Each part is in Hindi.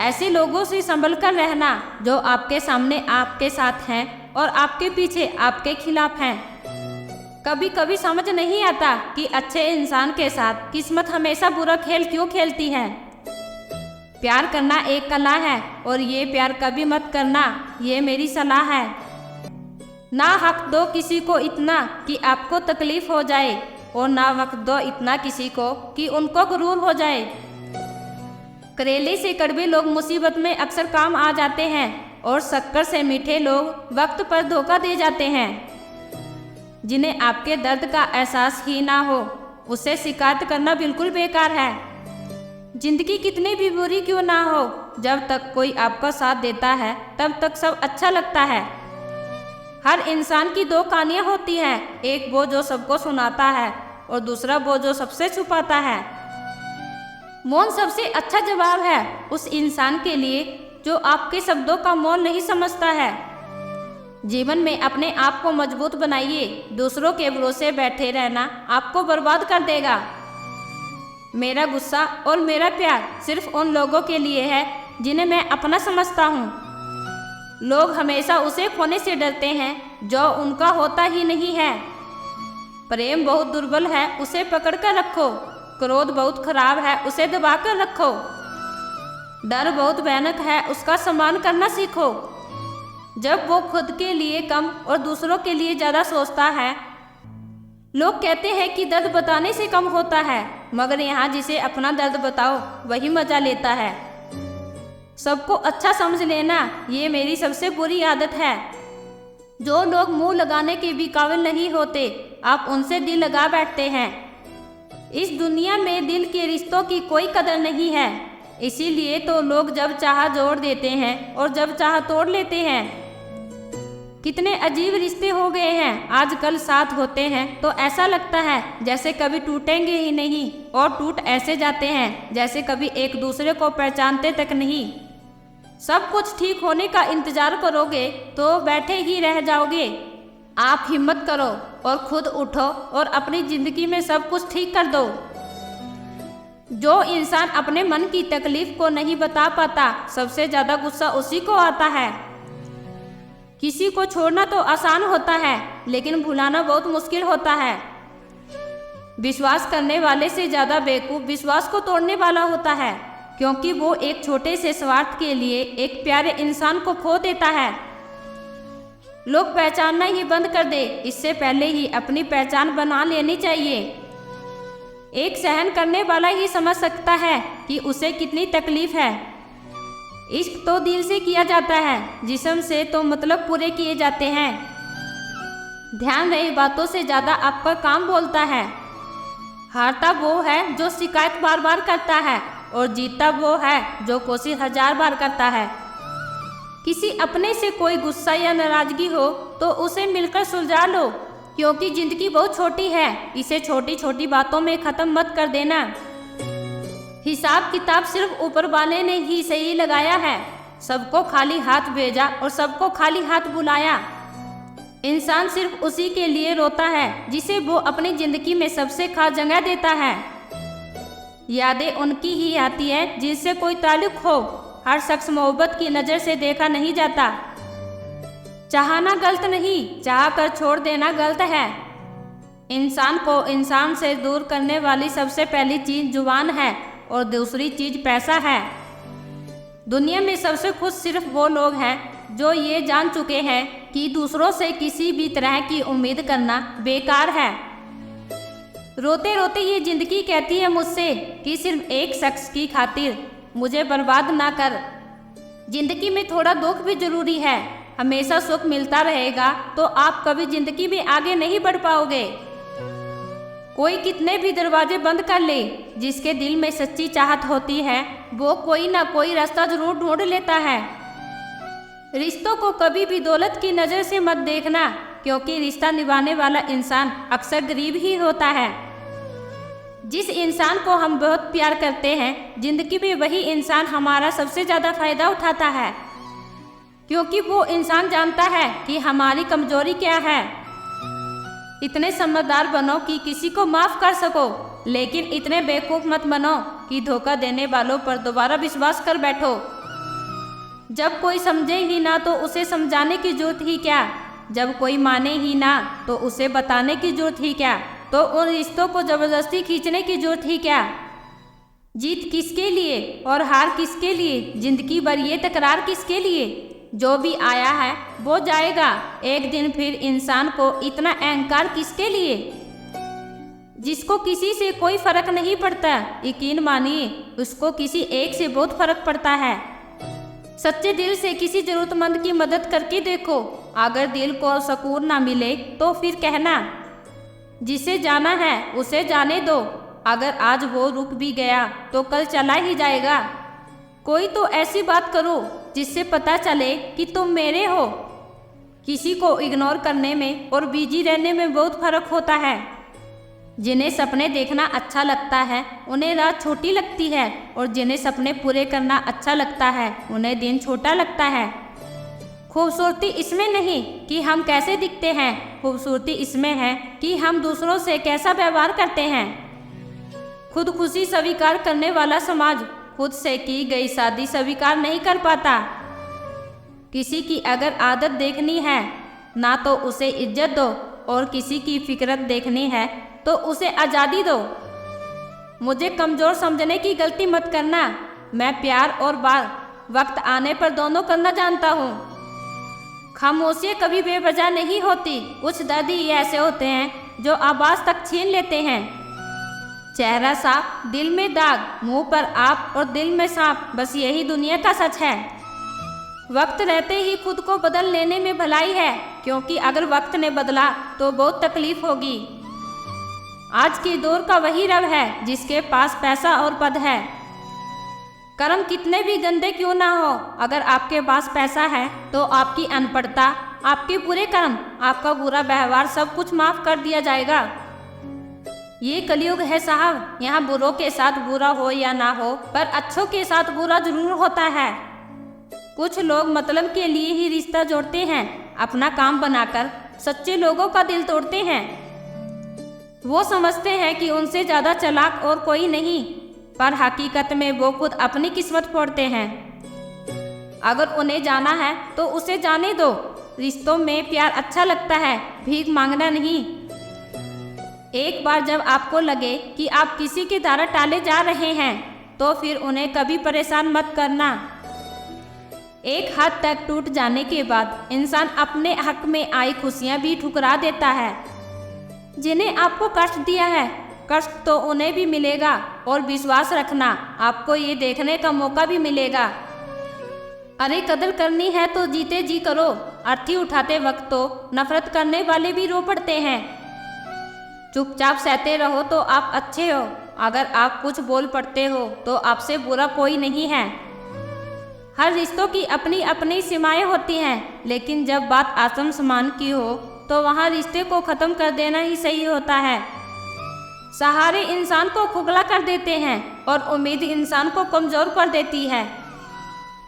ऐसे लोगों से संभल कर रहना जो आपके सामने आपके साथ हैं और आपके पीछे आपके खिलाफ हैं। कभी कभी समझ नहीं आता कि अच्छे इंसान के साथ किस्मत हमेशा बुरा खेल क्यों खेलती है। प्यार करना एक कला है और ये प्यार कभी मत करना, ये मेरी सलाह है। ना हक दो किसी को इतना कि आपको तकलीफ हो जाए और ना वक्त दो इतना किसी को कि उनको गुरूर हो जाए। करेले से कड़वे लोग मुसीबत में अक्सर काम आ जाते हैं और शक्कर से मीठे लोग वक्त पर धोखा दे जाते हैं। जिन्हें आपके दर्द का एहसास ही ना हो उससे शिकायत करना बिल्कुल बेकार है। जिंदगी कितनी भी बुरी क्यों ना हो, जब तक कोई आपका साथ देता है तब तक सब अच्छा लगता है। हर इंसान की दो कहानियाँ होती हैं, एक वो जो सबको सुनाता है और दूसरा वो जो सबसे छुपाता है। मौन सबसे अच्छा जवाब है उस इंसान के लिए जो आपके शब्दों का मौन नहीं समझता है। जीवन में अपने आप को मजबूत बनाइए, दूसरों के भरोसे बैठे रहना आपको बर्बाद कर देगा। मेरा गुस्सा और मेरा प्यार सिर्फ उन लोगों के लिए है जिन्हें मैं अपना समझता हूँ। लोग हमेशा उसे खोने से डरते हैं जो उनका होता ही नहीं है। प्रेम बहुत दुर्बल है, उसे पकड़ कर रखो। क्रोध बहुत खराब है, उसे दबा कर रखो। डर बहुत भयानक है, उसका सम्मान करना सीखो। जब वो खुद के लिए कम और दूसरों के लिए ज़्यादा सोचता है। लोग कहते हैं कि दर्द बताने से कम होता है, मगर यहाँ जिसे अपना दर्द बताओ वही मजा लेता है। सबको अच्छा समझ लेना ये मेरी सबसे बुरी आदत है। जो लोग मुंह लगाने के भी काबिल नहीं होते आप उनसे दिल लगा बैठते हैं। इस दुनिया में दिल के रिश्तों की कोई कदर नहीं है, इसीलिए तो लोग जब चाह जोड़ देते हैं और जब चाह तोड़ लेते हैं। कितने अजीब रिश्ते हो गए हैं आजकल, साथ होते हैं तो ऐसा लगता है जैसे कभी टूटेंगे ही नहीं और टूट ऐसे जाते हैं जैसे कभी एक दूसरे को पहचानते तक नहीं। सब कुछ ठीक होने का इंतजार करोगे तो बैठे ही रह जाओगे। आप हिम्मत करो और खुद उठो और अपनी जिंदगी में सब कुछ ठीक कर दो। जो इंसान अपने मन की तकलीफ को नहीं बता पाता सबसे ज्यादा गुस्सा उसी को आता है। किसी को छोड़ना तो आसान होता है लेकिन भुलाना बहुत मुश्किल होता है। विश्वास करने वाले से ज्यादा बेवकूफ विश्वास को तोड़ने वाला होता है, क्योंकि वो एक छोटे से स्वार्थ के लिए एक प्यारे इंसान को खो देता है। लोग पहचानना ही बंद कर दे इससे पहले ही अपनी पहचान बना लेनी चाहिए। एक सहन करने वाला ही समझ सकता है कि उसे कितनी तकलीफ है। इश्क तो दिल से किया जाता है, जिस्म से तो मतलब पूरे किए जाते हैं। ध्यान रहे बातों से ज़्यादा आपका काम बोलता है। हारता वो है जो शिकायत बार बार करता है और जीतता वो है जो कोशिश 1000 बार करता है। किसी अपने से कोई गुस्सा या नाराजगी हो तो उसे मिलकर सुलझा लो, क्योंकि जिंदगी बहुत छोटी है, इसे छोटी छोटी बातों में ख़त्म मत कर देना। हिसाब किताब सिर्फ ऊपर वाले ने ही सही लगाया है। सबको खाली हाथ भेजा और सबको खाली हाथ बुलाया। इंसान सिर्फ उसी के लिए रोता है जिसे वो अपनी जिंदगी में सबसे खास जगह देता है। यादें उनकी ही आती है जिनसे कोई ताल्लुक हो। हर शख्स मोहब्बत की नज़र से देखा नहीं जाता। चाहना गलत नहीं, चाह कर छोड़ देना गलत है। इंसान को इंसान से दूर करने वाली सबसे पहली चीज़ जुबान है और दूसरी चीज़ पैसा है। दुनिया में सबसे खुश सिर्फ वो लोग हैं जो ये जान चुके हैं कि दूसरों से किसी भी तरह की उम्मीद करना बेकार है। रोते रोते ये जिंदगी कहती है मुझसे कि सिर्फ एक शख्स की खातिर मुझे बर्बाद ना कर। जिंदगी में थोड़ा दुख भी जरूरी है। हमेशा सुख मिलता रहेगा तो आप कभी जिंदगी में आगे नहीं बढ़ पाओगे। कोई कितने भी दरवाजे बंद कर ले, जिसके दिल में सच्ची चाहत होती है वो कोई ना कोई रास्ता जरूर ढूंढ लेता है। रिश्तों को कभी भी दौलत की नज़र से मत देखना, क्योंकि रिश्ता निभाने वाला इंसान अक्सर गरीब ही होता है। जिस इंसान को हम बहुत प्यार करते हैं जिंदगी में वही इंसान हमारा सबसे ज़्यादा फायदा उठाता है, क्योंकि वो इंसान जानता है कि हमारी कमजोरी क्या है। इतने समझदार बनो कि किसी को माफ़ कर सको, लेकिन इतने बेवकूफ़ मत बनो कि धोखा देने वालों पर दोबारा विश्वास कर बैठो। जब कोई समझे ही ना तो उसे समझाने की जरूरत ही क्या, जब कोई माने ही ना तो उसे बताने की जरूरत ही क्या, तो उन रिश्तों को जबरदस्ती खींचने की जरूरत ही क्या। जीत किसके लिए और हार किसके लिए, जिंदगी भर ये तकरार किसके लिए। जो भी आया है वो जाएगा एक दिन, फिर इंसान को इतना अहंकार किसके लिए। जिसको किसी से कोई फर्क नहीं पड़ता, यकीन मानिए उसको किसी एक से बहुत फर्क पड़ता है। सच्चे दिल से किसी जरूरतमंद की मदद करके देखो, अगर दिल को सुकून ना मिले तो फिर कहना जिसे जाना है उसे जाने दो, अगर आज वो रुक भी गया तो कल चला ही जाएगा। कोई तो ऐसी बात करो जिससे पता चले कि तुम मेरे हो। किसी को इग्नोर करने में और बिजी रहने में बहुत फर्क होता है। जिन्हें सपने देखना अच्छा लगता है उन्हें रात छोटी लगती है, और जिन्हें सपने पूरे करना अच्छा लगता है उन्हें दिन छोटा लगता है। खूबसूरती इसमें नहीं कि हम कैसे दिखते हैं, खूबसूरती इसमें है कि हम दूसरों से कैसा व्यवहार करते हैं। खुद खुशी स्वीकार करने वाला समाज खुद से की गई शादी स्वीकार नहीं कर पाता। किसी की अगर आदत देखनी है ना तो उसे इज्जत दो, और किसी की फिक्रत देखनी है तो उसे आज़ादी दो। मुझे कमज़ोर समझने की गलती मत करना, मैं प्यार और बात वक्त आने पर दोनों करना जानता हूँ। खामोशियाँ कभी बेवजह नहीं होती, कुछ दर्द ही ऐसे होते हैं जो आवाज़ तक छीन लेते हैं। चेहरा साफ दिल में दाग, मुंह पर आप और दिल में सांप, बस यही दुनिया का सच है। वक्त रहते ही खुद को बदल लेने में भलाई है, क्योंकि अगर वक्त ने बदला तो बहुत तकलीफ होगी। आज के दौर का वही रब है जिसके पास पैसा और पद है। कर्म कितने भी गंदे क्यों ना हो, अगर आपके पास पैसा है तो आपकी अनपढ़ता, आपके बुरे कर्म, आपका बुरा व्यवहार सब कुछ माफ कर दिया जाएगा। ये कलयुग है साहब, यहाँ बुरों के साथ बुरा हो या ना हो, पर अच्छों के साथ बुरा जरूर होता है। कुछ लोग मतलब के लिए ही रिश्ता जोड़ते हैं, अपना काम बनाकर सच्चे लोगों का दिल तोड़ते हैं। वो समझते हैं कि उनसे ज़्यादा चालाक और कोई नहीं, पर हकीकत में वो खुद अपनी किस्मत फोड़ते हैं। अगर उन्हें जाना है तो उसे जाने दो। रिश्तों में प्यार अच्छा लगता है, भीख मांगना नहीं। एक बार जब आपको लगे कि आप किसी के द्वारा टाले जा रहे हैं तो फिर उन्हें कभी परेशान मत करना। एक हद तक टूट जाने के बाद इंसान अपने हक में आई खुशियाँ भी ठुकरा देता है। जिन्हें आपको कष्ट दिया है, कष्ट तो उन्हें भी मिलेगा, और विश्वास रखना आपको ये देखने का मौका भी मिलेगा। अरे कदर करनी है तो जीते जी करो, अर्थी उठाते वक्त तो नफरत करने वाले भी रो पड़ते हैं। चुपचाप सहते रहो तो आप अच्छे हो, अगर आप कुछ बोल पड़ते हो तो आपसे बुरा कोई नहीं है। हर रिश्तों की अपनी अपनी सीमाएं होती हैं, लेकिन जब बात आत्मसम्मान की हो तो वहाँ रिश्ते को ख़त्म कर देना ही सही होता है। सहारे इंसान को खोखला कर देते हैं और उम्मीद इंसान को कमज़ोर कर देती है।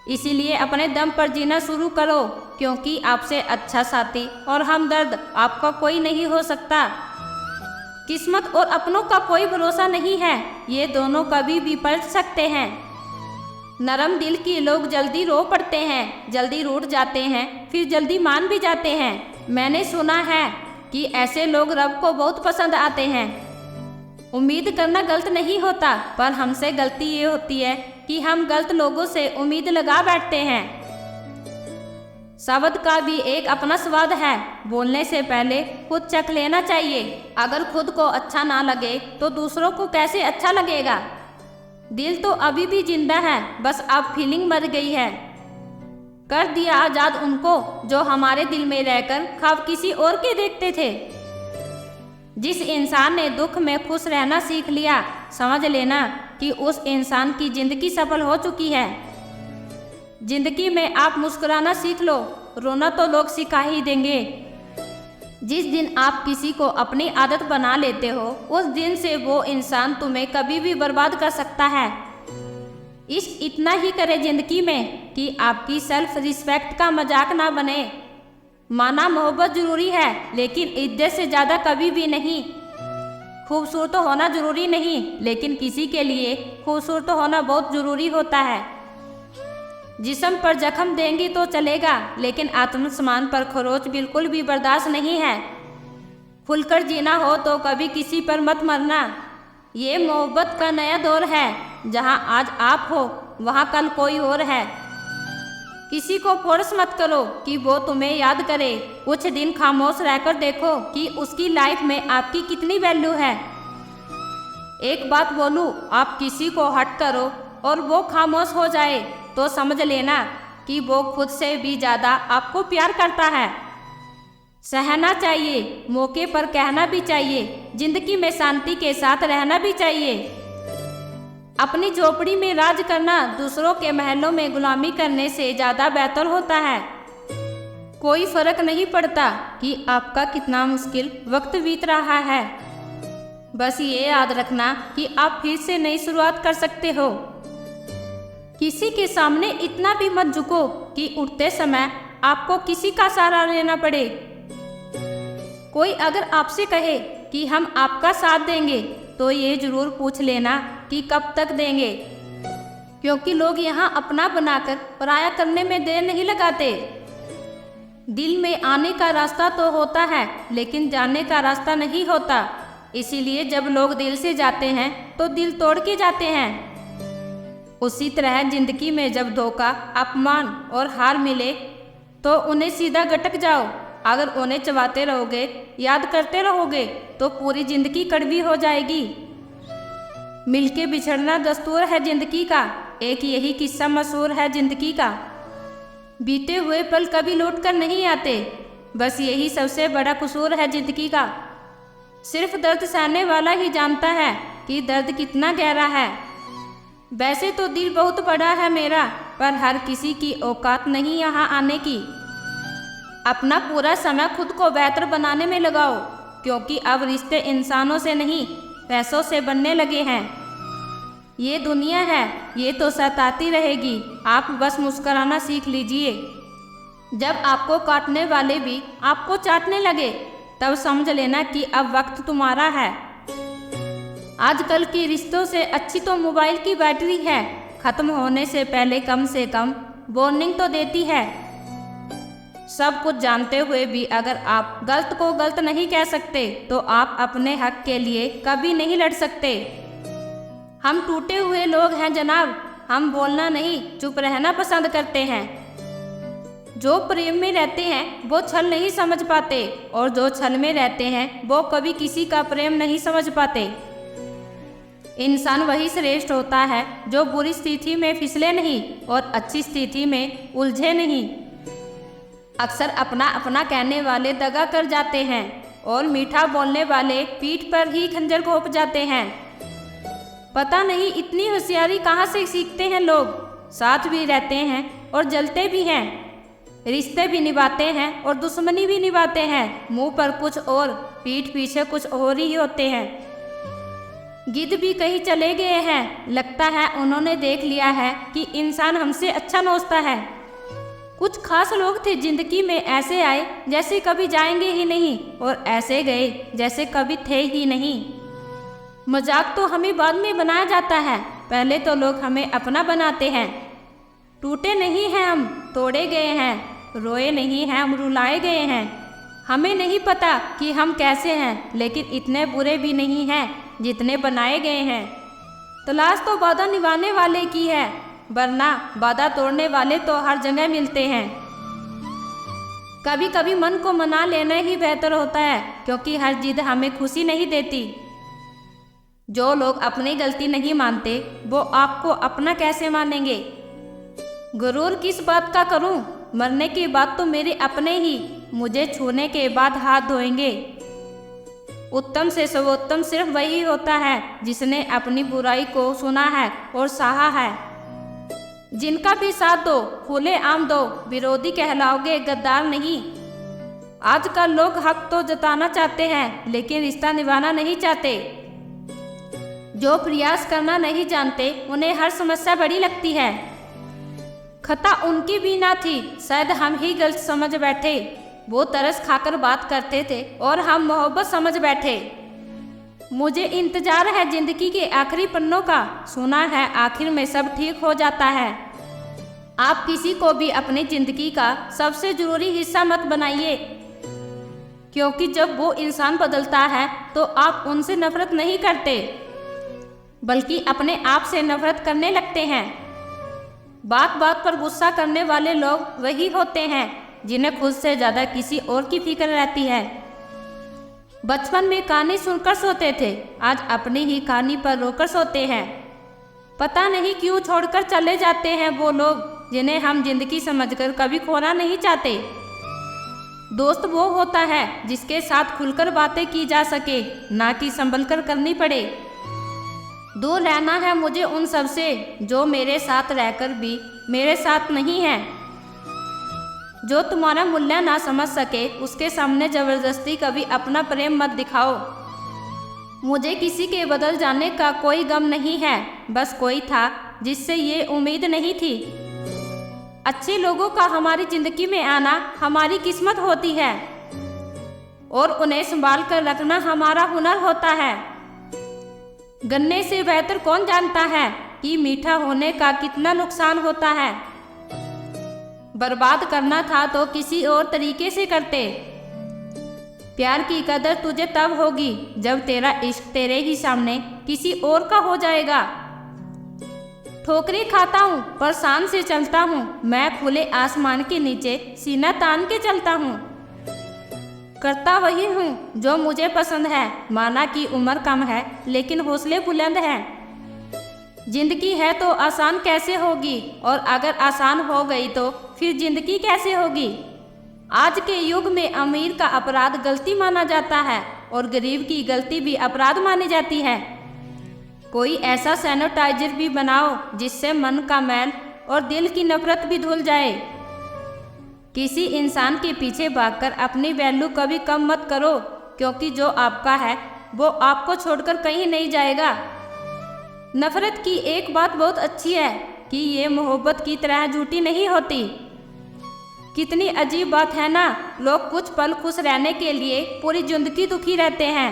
इसीलिए अपने दम पर जीना शुरू करो, क्योंकि आपसे अच्छा साथी और हमदर्द आपका कोई नहीं हो सकता। किस्मत और अपनों का कोई भरोसा नहीं है, ये दोनों कभी भी पलट सकते हैं। नरम दिल के लोग जल्दी रो पड़ते हैं, जल्दी रूठ जाते हैं, फिर जल्दी मान भी जाते हैं। मैंने सुना है कि ऐसे लोग रब को बहुत पसंद आते हैं। उम्मीद करना गलत नहीं होता, पर हमसे गलती ये होती है कि हम गलत लोगों से उम्मीद लगा बैठते हैं। शब्द का भी एक अपना स्वाद है, बोलने से पहले खुद चख लेना चाहिए। अगर खुद को अच्छा ना लगे तो दूसरों को कैसे अच्छा लगेगा। दिल तो अभी भी जिंदा है, बस अब फीलिंग मर गई है। कर दिया आज़ाद उनको जो हमारे दिल में रहकर ख्वाब किसी और के देखते थे। जिस इंसान ने दुख में खुश रहना सीख लिया, समझ लेना कि उस इंसान की जिंदगी सफल हो चुकी है। जिंदगी में आप मुस्कुराना सीख लो, रोना तो लोग सिखा ही देंगे। जिस दिन आप किसी को अपनी आदत बना लेते हो, उस दिन से वो इंसान तुम्हें कभी भी बर्बाद कर सकता है। इश्क इतना ही करे जिंदगी में कि आपकी सेल्फ रिस्पेक्ट का मजाक ना बने। माना मोहब्बत जरूरी है, लेकिन इज्जत से ज़्यादा कभी भी नहीं। खूबसूरत होना जरूरी नहीं, लेकिन किसी के लिए खूबसूरत होना बहुत ज़रूरी होता है। जिस्म पर जख्म देंगी तो चलेगा, लेकिन आत्मसम्मान पर खरोच बिल्कुल भी बर्दाश्त नहीं है। खुलकर जीना हो तो कभी किसी पर मत मरना। ये मोहब्बत का नया दौर है, जहाँ आज आप हो वहाँ कल कोई और है। किसी को फोर्स मत करो कि वो तुम्हें याद करे। कुछ दिन खामोश रहकर देखो कि उसकी लाइफ में आपकी कितनी वैल्यू है। एक बात बोलूं, आप किसी को हर्ट करो और वो खामोश हो जाए तो समझ लेना कि वो खुद से भी ज़्यादा आपको प्यार करता है। सहना चाहिए, मौके पर कहना भी चाहिए, जिंदगी में शांति के साथ रहना भी चाहिए। अपनी झोपड़ी में राज करना दूसरों के महलों में गुलामी करने से ज़्यादा बेहतर होता है। कोई फर्क नहीं पड़ता कि आपका कितना मुश्किल वक्त बीत रहा है। बस ये याद रखना कि आप फिर से नई शुरुआत कर सकते हो। किसी के सामने इतना भी मत झुको कि उठते समय आपको किसी का सहारा लेना पड़े। कोई अगर आपसे कहे कि हम आपका साथ देंगे तो ये जरूर पूछ लेना कि कब तक देंगे, क्योंकि लोग यहाँ अपना बनाकर पराया करने में देर नहीं लगाते। दिल में आने का रास्ता तो होता है, लेकिन जाने का रास्ता नहीं होता। इसीलिए जब लोग दिल से जाते हैं तो दिल तोड़ के जाते हैं। उसी तरह जिंदगी में जब धोखा, अपमान और हार मिले तो उन्हें सीधा गटक जाओ। अगर उन्हें चबाते रहोगे, याद करते रहोगे तो पूरी जिंदगी कड़वी हो जाएगी। मिलके बिछड़ना दस्तूर है जिंदगी का, एक यही किस्सा मशहूर है जिंदगी का। बीते हुए पल कभी लौट कर नहीं आते, बस यही सबसे बड़ा कसूर है जिंदगी का। सिर्फ दर्द सहने वाला ही जानता है कि दर्द कितना गहरा है। वैसे तो दिल बहुत बड़ा है मेरा, पर हर किसी की औकात नहीं यहाँ आने की। अपना पूरा समय खुद को बेहतर बनाने में लगाओ, क्योंकि अब रिश्ते इंसानों से नहीं पैसों से बनने लगे हैं। ये दुनिया है, ये तो सताती रहेगी, आप बस मुस्कुराना सीख लीजिए। जब आपको काटने वाले भी आपको चाटने लगे, तब समझ लेना कि अब वक्त तुम्हारा है। आजकल के रिश्तों से अच्छी तो मोबाइल की बैटरी है, ख़त्म होने से पहले कम वार्निंग तो देती है। सब कुछ जानते हुए भी अगर आप गलत को गलत नहीं कह सकते तो आप अपने हक के लिए कभी नहीं लड़ सकते। हम टूटे हुए लोग हैं जनाब, हम बोलना नहीं चुप रहना पसंद करते हैं। जो प्रेम में रहते हैं वो छल नहीं समझ पाते, और जो छल में रहते हैं वो कभी किसी का प्रेम नहीं समझ पाते। इंसान वही श्रेष्ठ होता है जो बुरी स्थिति में फिसले नहीं और अच्छी स्थिति में उलझे नहीं। अक्सर अपना अपना कहने वाले दगा कर जाते हैं और मीठा बोलने वाले पीठ पर ही खंजर घोंप जाते हैं। पता नहीं इतनी होशियारी कहाँ से सीखते हैं लोग। साथ भी रहते हैं और जलते भी हैं, रिश्ते भी निभाते हैं और दुश्मनी भी निभाते हैं। मुंह पर कुछ और, पीठ पीछे कुछ और ही होते हैं। गिद्ध भी कहीं चले गए हैं, लगता है उन्होंने देख लिया है कि इंसान हमसे अच्छा नोचता है। कुछ खास लोग थे जिंदगी में, ऐसे आए जैसे कभी जाएंगे ही नहीं और ऐसे गए जैसे कभी थे ही नहीं। मजाक तो हमें बाद में बनाया जाता है, पहले तो लोग हमें अपना बनाते हैं। टूटे नहीं हैं हम, तोड़े गए हैं। रोए नहीं हैं हम, रुलाए गए हैं। हमें नहीं पता कि हम कैसे हैं, लेकिन इतने बुरे भी नहीं हैं जितने बनाए गए हैं। तलाश तो वादा निभाने वाले की है, वरना वादा तोड़ने वाले तो हर जगह मिलते हैं। कभी कभी मन को मना लेना ही बेहतर होता है, क्योंकि हर जिद हमें खुशी नहीं देती। जो लोग अपनी गलती नहीं मानते वो आपको अपना कैसे मानेंगे। गुरूर किस बात का करूं, मरने के बाद तो मेरे अपने ही मुझे छूने के बाद हाथ धोएंगे। उत्तम से सर्वोत्तम सिर्फ वही होता है जिसने अपनी बुराई को सुना है और सहा है। जिनका भी साथ दो, खुले आम दो, विरोधी कहलाओगे, गद्दार नहीं। आजकल लोग हक तो जताना चाहते हैं लेकिन रिश्ता निभाना नहीं चाहते। जो प्रयास करना नहीं जानते उन्हें हर समस्या बड़ी लगती है। खता उनकी भी ना थी, शायद हम ही गलत समझ बैठे। वो तरस खाकर बात करते थे और हम मोहब्बत समझ बैठे। मुझे इंतजार है जिंदगी के आखिरी पन्नों का, सुना है आखिर में सब ठीक हो जाता है। आप किसी को भी अपनी जिंदगी का सबसे जरूरी हिस्सा मत बनाइए, क्योंकि जब वो इंसान बदलता है तो आप उनसे नफरत नहीं करते, बल्कि अपने आप से नफरत करने लगते हैं। बात बात पर गुस्सा करने वाले लोग वही होते हैं जिन्हें खुद से ज़्यादा किसी और की फिक्र रहती है। बचपन में कहानी सुनकर सोते थे, आज अपनी ही कहानी पर रोकर सोते हैं। पता नहीं क्यों छोड़कर चले जाते हैं वो लोग जिन्हें हम जिंदगी समझकर कभी खोना नहीं चाहते। दोस्त वो होता है जिसके साथ खुलकर बातें की जा सके, ना कि संभल कर करनी पड़े। दूर रहना है मुझे उन सब से जो मेरे साथ रहकर भी मेरे साथ नहीं है। जो तुम्हारा मूल्य ना समझ सके उसके सामने जबरदस्ती कभी अपना प्रेम मत दिखाओ। मुझे किसी के बदल जाने का कोई गम नहीं है, बस कोई था जिससे ये उम्मीद नहीं थी। अच्छे लोगों का हमारी जिंदगी में आना हमारी किस्मत होती है और उन्हें संभाल कर रखना हमारा हुनर होता है। गन्ने से बेहतर कौन जानता है कि मीठा होने का कितना नुकसान होता है। बर्बाद करना था तो किसी और तरीके से करते। प्यार की कदर तुझे तब होगी जब तेरा इश्क तेरे ही सामने किसी और का हो जाएगा। ठोकरें खाता हूँ पर शान से चलता हूँ, मैं खुले आसमान के नीचे सीना तान के चलता हूँ। करता वही हूँ जो मुझे पसंद है, माना कि उम्र कम है लेकिन हौसले बुलंद हैं। जिंदगी है तो आसान कैसे होगी, और अगर आसान हो गई तो फिर जिंदगी कैसे होगी। आज के युग में अमीर का अपराध गलती माना जाता है और गरीब की गलती भी अपराध मानी जाती है। कोई ऐसा सैनिटाइजर भी बनाओ जिससे मन का मैल और दिल की नफरत भी धुल जाए। किसी इंसान के पीछे भागकर अपनी वैल्यू कभी कम मत करो, क्योंकि जो आपका है वो आपको छोड़कर कहीं नहीं जाएगा। नफरत की एक बात बहुत अच्छी है कि ये मोहब्बत की तरह झूठी नहीं होती। कितनी अजीब बात है ना, लोग कुछ पल खुश रहने के लिए पूरी जिंदगी दुखी रहते हैं।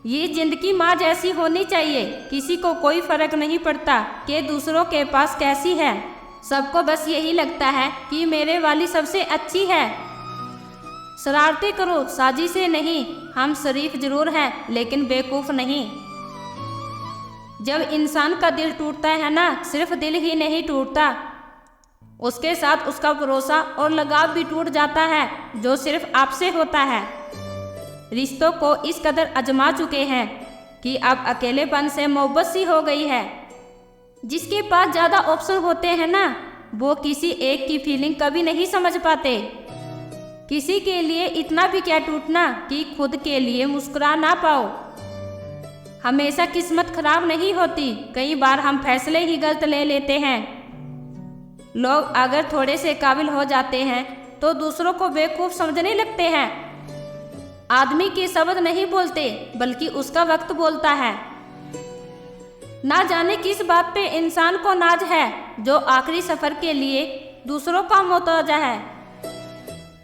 ये जिंदगी माँ जैसी होनी चाहिए, किसी को कोई फर्क नहीं पड़ता कि दूसरों के पास कैसी है। सबको बस यही लगता है कि मेरे वाली सबसे अच्छी है। शरारतें करो साजिशें नहीं, हम शरीफ जरूर हैं लेकिन बेवकूफ़ नहीं। जब इंसान का दिल टूटता है ना, सिर्फ दिल ही नहीं टूटता, उसके साथ उसका भरोसा और लगाव भी टूट जाता है जो सिर्फ आपसे होता है। रिश्तों को इस कदर आजमा चुके हैं कि अब अकेलेपन से मोहब्बत सी हो गई है। जिसके पास ज़्यादा ऑप्शन होते हैं ना, वो किसी एक की फीलिंग कभी नहीं समझ पाते। किसी के लिए इतना भी क्या टूटना कि खुद के लिए मुस्कुरा ना पाओ। हमेशा किस्मत खराब नहीं होती, कई बार हम फैसले ही गलत ले लेते हैं। लोग अगर थोड़े से काबिल हो जाते हैं तो दूसरों को बेवकूफ़ समझने लगते हैं। आदमी के शब्द नहीं बोलते बल्कि उसका वक्त बोलता है। ना जाने किस बात पे इंसान को नाज है जो आखिरी सफ़र के लिए दूसरों का मोहताज है।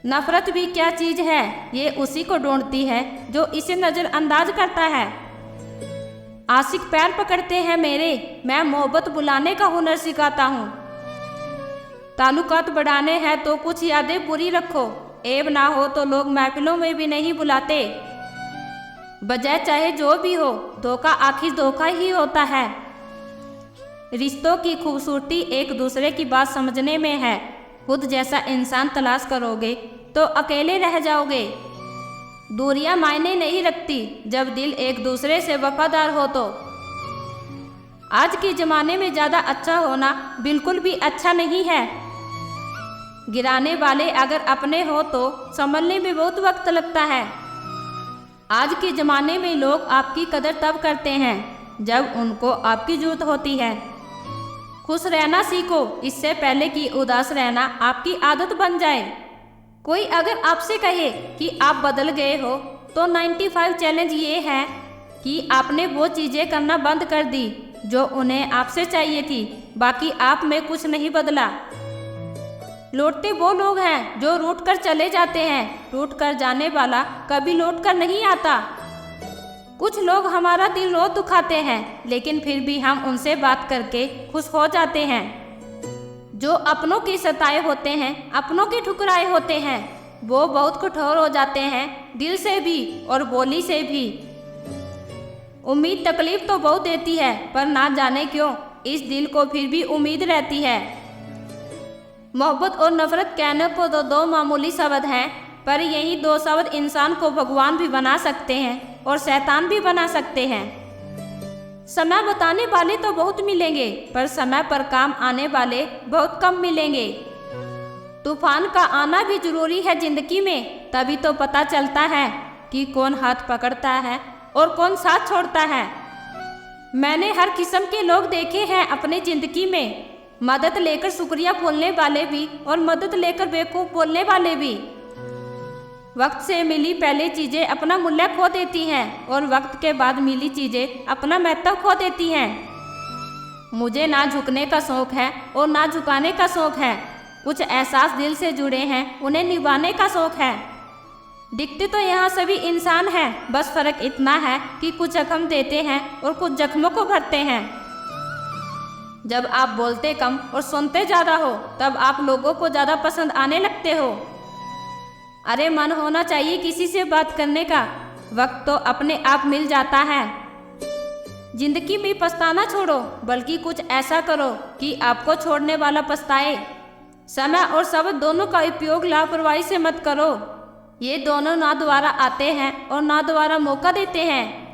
नफरत भी क्या चीज़ है, ये उसी को ढूंढती है जो इसे नज़रअंदाज करता है। आशिक पैर पकड़ते हैं मेरे, मैं मोहब्बत बुलाने का हुनर सिखाता हूँ। ताल्लुकात बढ़ाने हैं तो कुछ यादें पूरी रखो, ऐब ना हो तो लोग महफिलों में भी नहीं बुलाते। बजाय चाहे जो भी हो, धोखा आखिर धोखा ही होता है। रिश्तों की खूबसूरती एक दूसरे की बात समझने में है। खुद जैसा इंसान तलाश करोगे तो अकेले रह जाओगे। दूरियां मायने नहीं रखती जब दिल एक दूसरे से वफादार हो तो। आज के ज़माने में ज़्यादा अच्छा होना बिल्कुल भी अच्छा नहीं है। गिराने वाले अगर अपने हो तो संभलने में बहुत वक्त लगता है। आज के ज़माने में लोग आपकी कदर तब करते हैं जब उनको आपकी ज़रूरत होती है। खुश रहना सीखो, इससे पहले कि उदास रहना आपकी आदत बन जाए। कोई अगर आपसे कहे कि आप बदल गए हो तो 95 चैलेंज ये है कि आपने वो चीज़ें करना बंद कर दी जो उन्हें आपसे चाहिए थी, बाकी आप में कुछ नहीं बदला। लौटते वो लोग हैं जो रूठ कर चले जाते हैं, टूट कर जाने वाला कभी लौट कर नहीं आता। कुछ लोग हमारा दिल रोज दुखाते हैं लेकिन फिर भी हम उनसे बात करके खुश हो जाते हैं। जो अपनों के सताए होते हैं, अपनों के ठुकराए होते हैं, वो बहुत कठोर हो जाते हैं, दिल से भी और बोली से भी। उम्मीद तकलीफ तो बहुत देती है, पर ना जाने क्यों इस दिल को फिर भी उम्मीद रहती है। मोहब्बत और नफरत कहने को तो दो मामूली शब्द हैं, पर यही दो शब्द इंसान को भगवान भी बना सकते हैं और शैतान भी बना सकते हैं। समय बताने वाले तो बहुत मिलेंगे, पर समय पर काम आने वाले बहुत कम मिलेंगे। तूफान का आना भी जरूरी है जिंदगी में, तभी तो पता चलता है कि कौन हाथ पकड़ता है और कौन साथ छोड़ता है। मैंने हर किस्म के लोग देखे हैं अपनी जिंदगी में, मदद लेकर शुक्रिया बोलने वाले भी और मदद लेकर बेवकूफ़ बोलने वाले भी। वक्त से मिली पहले चीज़ें अपना मूल्य खो देती हैं और वक्त के बाद मिली चीज़ें अपना महत्व खो देती हैं। मुझे ना झुकने का शौक़ है और ना झुकाने का शौक़ है। कुछ एहसास दिल से जुड़े हैं, उन्हें निभाने का शौक़ है। दिखते तो यहाँ सभी इंसान हैं, बस फ़र्क इतना है कि कुछ जख्म देते हैं और कुछ जख्मों को भरते हैं। जब आप बोलते कम और सुनते ज़्यादा हो, तब आप लोगों को ज़्यादा पसंद आने लगते हो। अरे मन होना चाहिए किसी से बात करने का, वक्त तो अपने आप मिल जाता है। जिंदगी में पछताना छोड़ो, बल्कि कुछ ऐसा करो कि आपको छोड़ने वाला पछताए। समय और शब्द दोनों का उपयोग लापरवाही से मत करो। ये दोनों ना दोबारा आते हैं और ना दोबारा मौका देते हैं।